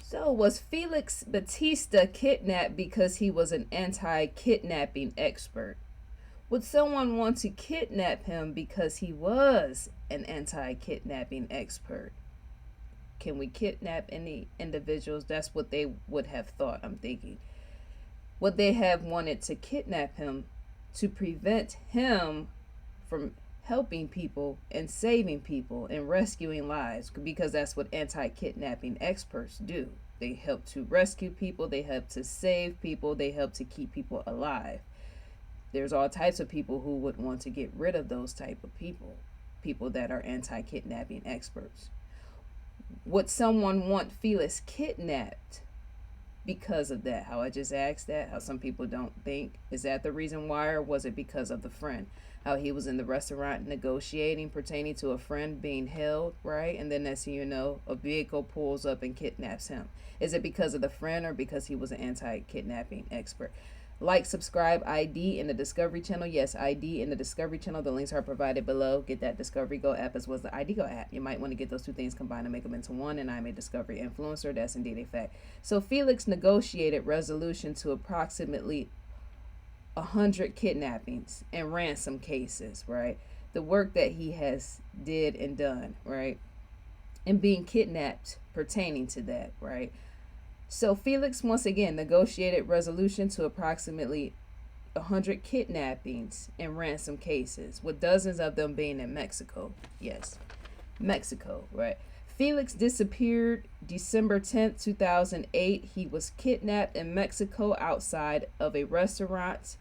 So, was Felix Batista kidnapped because he was an anti kidnapping expert? Would someone want to kidnap him because he was an anti kidnapping expert? Can we kidnap any individuals? That's what they would have thought, I'm thinking. Would they have wanted to kidnap him to prevent him from helping people and saving people and rescuing lives? Because that's what anti kidnapping experts do. They help to rescue people, they help to save people, they help to keep people alive. There's all types of people who would want to get rid of those type of people that are anti kidnapping experts. Would someone want Felix kidnapped because of that? How I just asked that, how some people don't think. Is that the reason why, or was it because of the friend? How he was in the restaurant negotiating pertaining to a friend being held, right? And then next thing you know, a vehicle pulls up and kidnaps him. Is it because of the friend or because he was an anti-kidnapping expert? Like, subscribe, ID in the Discovery channel. Yes, ID in the Discovery channel. The links are provided below. Get that Discovery Go app as well as the ID Go app. You might want to get those two things combined and make them into one. And I'm a Discovery influencer. That's indeed a fact. So Felix negotiated resolution to approximately 100 kidnappings and ransom cases, right? The work that he has did and done, right? And being kidnapped pertaining to that, right? So Felix once again negotiated resolution to approximately 100 kidnappings and ransom cases, with dozens of them being in Mexico. Yes, Mexico, right? Felix disappeared December 10th, 2008. He was kidnapped in Mexico outside of a restaurant.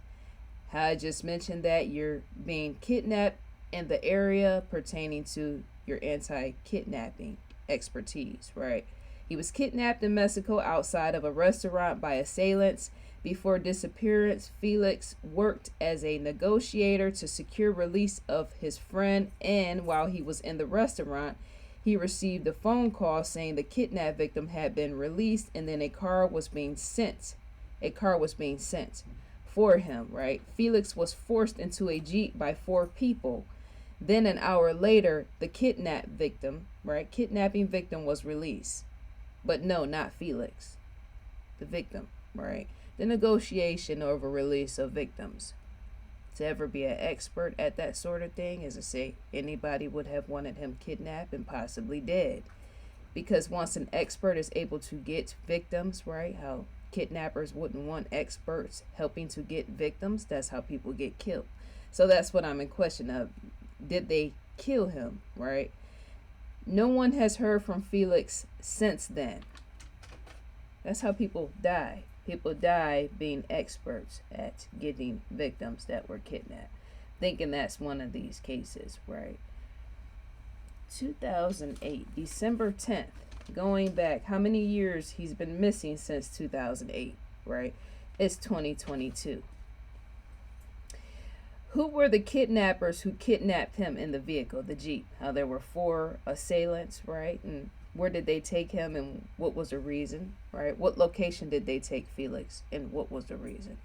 How I just mentioned that you're being kidnapped in the area pertaining to your anti-kidnapping expertise, right? He was kidnapped in Mexico outside of a restaurant by assailants. Before disappearance, Felix worked as a negotiator to secure release of his friend, and while he was in the restaurant, he received a phone call saying the kidnapped victim had been released, and then a car was being sent. A car was being sent for him, right? Felix was forced into a Jeep by 4 people. Then an hour later, the kidnapped victim, right? Kidnapping victim was released. But no, not Felix, the victim, right? The negotiation over release of victims. To ever be an expert at that sort of thing is to say anybody would have wanted him kidnapped and possibly dead. Because once an expert is able to get victims, right? How kidnappers wouldn't want experts helping to get victims. That's how people get killed. So that's what I'm in question of. Did they kill him, right? No one has heard from Felix since then. That's how people die. People die being experts at getting victims that were kidnapped. Thinking that's one of these cases, right? 2008, December 10th. Going back, how many years he's been missing since 2008, right? It's 2022. Who were the kidnappers who kidnapped him in the vehicle, the Jeep? How there were 4 assailants, right? And where did they take him and what was the reason, right? What location did they take Felix and what was the reason?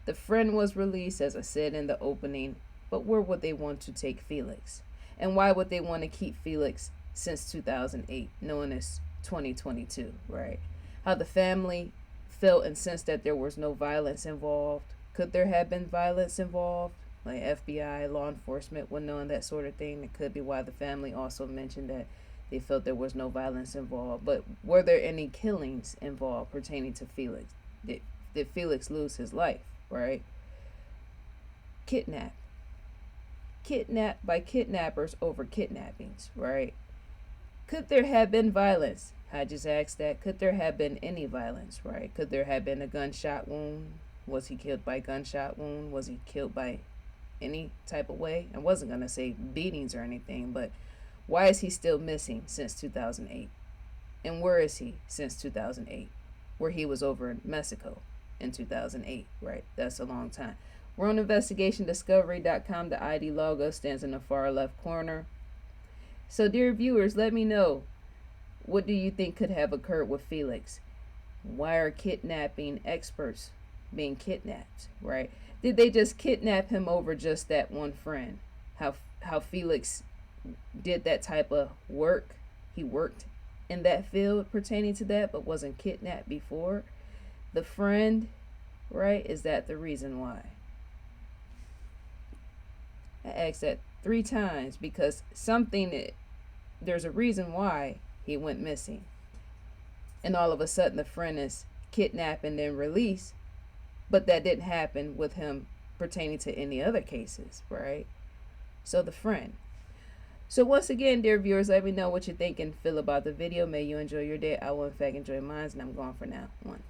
The friend was released, as I said in the opening, but where would they want to take Felix? And why would they want to keep Felix since 2008, knowing it's 2022, right? How the family felt and sensed that there was no violence involved. Could there have been violence involved? Like FBI, law enforcement, when knowing that sort of thing. It could be why the family also mentioned that they felt there was no violence involved. But were there any killings involved pertaining to Felix? Did Felix lose his life, right? Kidnapped. Kidnapped by kidnappers over kidnappings, right? Could there have been violence? I just asked that. Could there have been any violence, right? Could there have been a gunshot wound? Was he killed by gunshot wound? Was he killed by any type of way? I wasn't going to say beatings or anything, but why is he still missing since 2008? And where is he since 2008? Where he was over in Mexico in 2008, right? That's a long time. We're on investigationdiscovery.com. The ID logo stands in the far left corner. So, dear viewers, let me know, what do you think could have occurred with Felix? Why are kidnapping experts being kidnapped, right? Did they just kidnap him over just that one friend? How Felix did that type of work? He worked in that field pertaining to that, but wasn't kidnapped before. The friend, right? Is that the reason why? I asked that 3 times because there's a reason why he went missing. And all of a sudden the friend is kidnapped and then released. But that didn't happen with him pertaining to any other cases, right? So the friend. So once again, dear viewers, let me know what you think and feel about the video. May you enjoy your day. I will in fact enjoy mine, and I'm gone for now. 1.